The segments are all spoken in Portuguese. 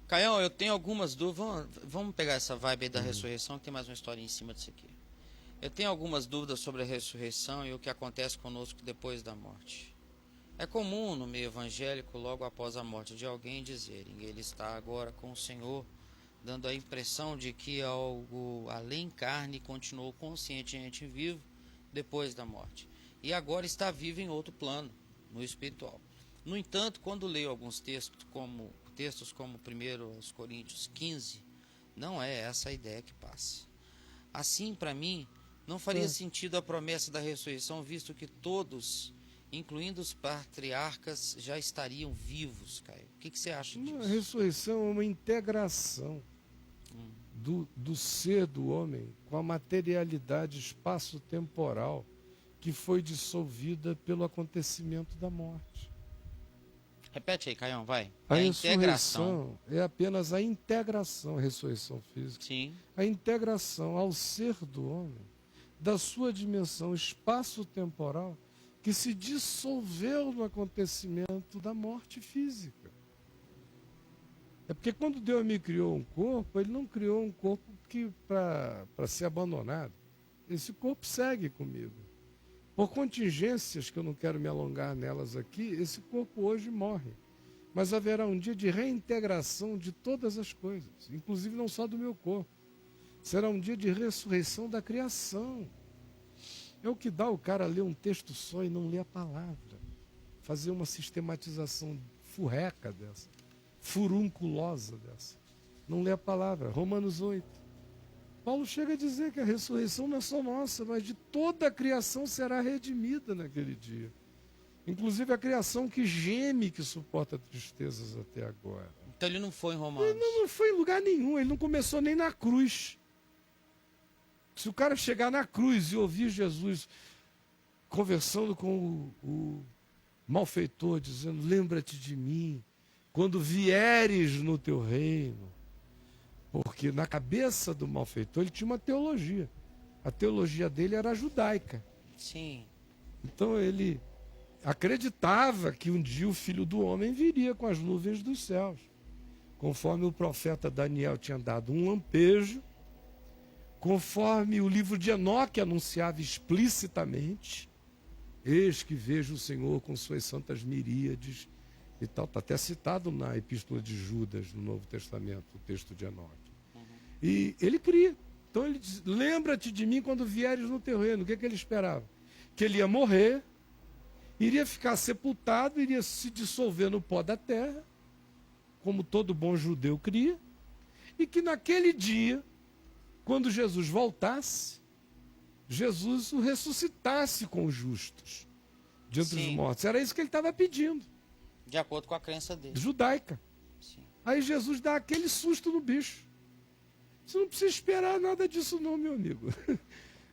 Caião, eu tenho algumas dúvidas. Vamos pegar essa vibe aí da ressurreição, que tem mais uma história em cima disso aqui. Eu tenho algumas dúvidas sobre a ressurreição e o que acontece conosco depois da morte. É comum no meio evangélico, logo após a morte de alguém, dizerem: ele está agora com o Senhor, dando a impressão de que algo além carne continuou conscientemente vivo depois da morte. E agora está vivo em outro plano, no espiritual. No entanto, quando leio alguns textos como 1 Coríntios 15, não é essa a ideia que passa. Assim, para mim, não faria sentido a promessa da ressurreição, visto que todos, incluindo os patriarcas, já estariam vivos, Caio. O que você acha disso? A ressurreição é uma integração do ser do homem com a materialidade espaço-temporal que foi dissolvida pelo acontecimento da morte. Repete aí, Caião, vai. A integração. ressurreição é apenas a integração, a ressurreição física. Sim. A integração ao ser do homem, da sua dimensão espaço-temporal, que se dissolveu no acontecimento da morte física. É porque quando Deus me criou um corpo, Ele não criou um corpo para ser abandonado. Esse corpo segue comigo. Por contingências, que eu não quero me alongar nelas aqui, esse corpo hoje morre. Mas haverá um dia de reintegração de todas as coisas, inclusive não só do meu corpo. Será um dia de ressurreição da criação. É o que dá o cara ler um texto só e não ler a palavra. Fazer uma sistematização furreca dessa, furunculosa dessa. Não ler a palavra. Romanos 8. Paulo chega a dizer que a ressurreição não é só nossa, mas de toda a criação será redimida naquele dia. Inclusive a criação que geme, que suporta tristezas até agora. Então ele não foi em Romanos. Ele não foi em lugar nenhum, ele não começou nem na cruz. Se o cara chegar na cruz e ouvir Jesus conversando com o malfeitor, dizendo: lembra-te de mim, quando vieres no teu reino. Porque na cabeça do malfeitor ele tinha uma teologia. A teologia dele era judaica. Sim. Então ele acreditava que um dia o Filho do Homem viria com as nuvens dos céus. Conforme o profeta Daniel tinha dado um lampejo, conforme o livro de Enoque anunciava explicitamente: eis que vejo o Senhor com suas santas miríades, e tal. Está até citado na Epístola de Judas, no Novo Testamento, o texto de Enoque. E ele cria. Então ele diz: lembra-te de mim quando vieres no teu reino. O que ele esperava? Que ele ia morrer, iria ficar sepultado, iria se dissolver no pó da terra, como todo bom judeu cria, e que naquele dia, quando Jesus voltasse, Jesus o ressuscitasse com os justos de entre os mortos. Era isso que ele estava pedindo. De acordo com a crença dele. Judaica. Sim. Aí Jesus dá aquele susto no bicho. Você não precisa esperar nada disso não, meu amigo.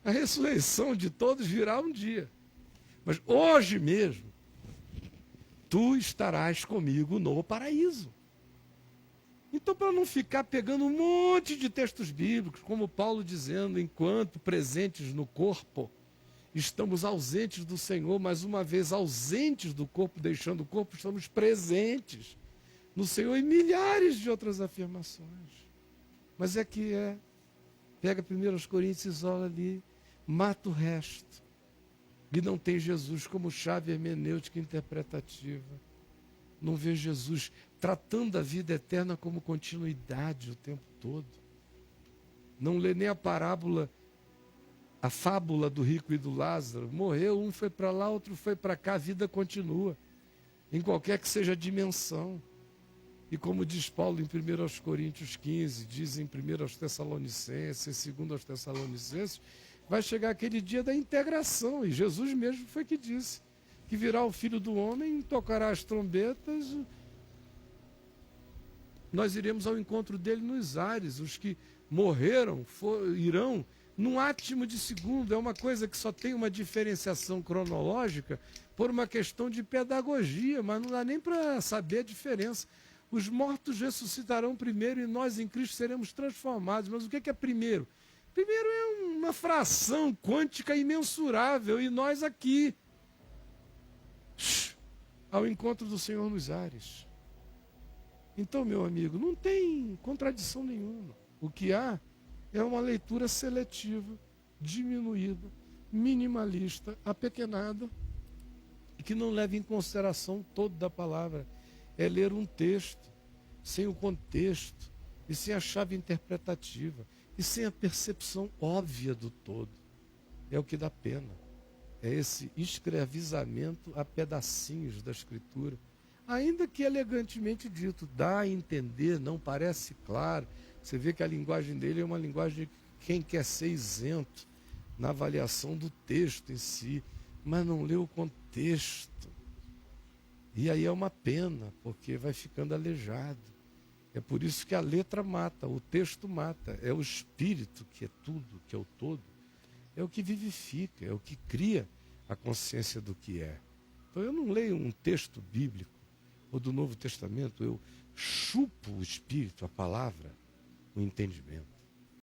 A ressurreição de todos virá um dia. Mas hoje mesmo, tu estarás comigo no paraíso. Então, para não ficar pegando um monte de textos bíblicos, como Paulo dizendo: enquanto presentes no corpo, estamos ausentes do Senhor, mas uma vez ausentes do corpo, deixando o corpo, estamos presentes no Senhor, e milhares de outras afirmações. Mas pega 1 Coríntios, isola ali, mata o resto. E não tem Jesus como chave hermenêutica interpretativa. Não vê Jesus tratando a vida eterna como continuidade o tempo todo. Não lê nem a parábola, a fábula do rico e do Lázaro. Morreu, um foi para lá, outro foi para cá, a vida continua, em qualquer que seja a dimensão. E como diz Paulo em 1 Coríntios 15, diz em 1 Tessalonicenses, em 2 Tessalonicenses, vai chegar aquele dia da integração. E Jesus mesmo foi que disse que virá o Filho do Homem, tocará as trombetas, nós iremos ao encontro dele nos ares. Os que morreram irão num átimo de segundo. É uma coisa que só tem uma diferenciação cronológica por uma questão de pedagogia, mas não dá nem para saber a diferença. Os mortos ressuscitarão primeiro e nós em Cristo seremos transformados. Mas o que é primeiro? Primeiro é uma fração quântica imensurável, e nós aqui, ao encontro do Senhor nos ares. Então, meu amigo, não tem contradição nenhuma. O que há é uma leitura seletiva, diminuída, minimalista, apequenada, e que não leva em consideração todo da palavra. É ler um texto sem o contexto, e sem a chave interpretativa, e sem a percepção óbvia do todo. É o que dá pena. É esse escravizamento a pedacinhos da Escritura, ainda que elegantemente dito, dá a entender, não parece claro. Você vê que a linguagem dele é uma linguagem de quem quer ser isento na avaliação do texto em si, mas não lê o contexto. E aí é uma pena, porque vai ficando aleijado. É por isso que a letra mata, o texto mata. É o espírito que é tudo, que é o todo. É o que vivifica, é o que cria a consciência do que é. Então eu não leio um texto bíblico ou do Novo Testamento, eu chupo o espírito, a palavra, o entendimento.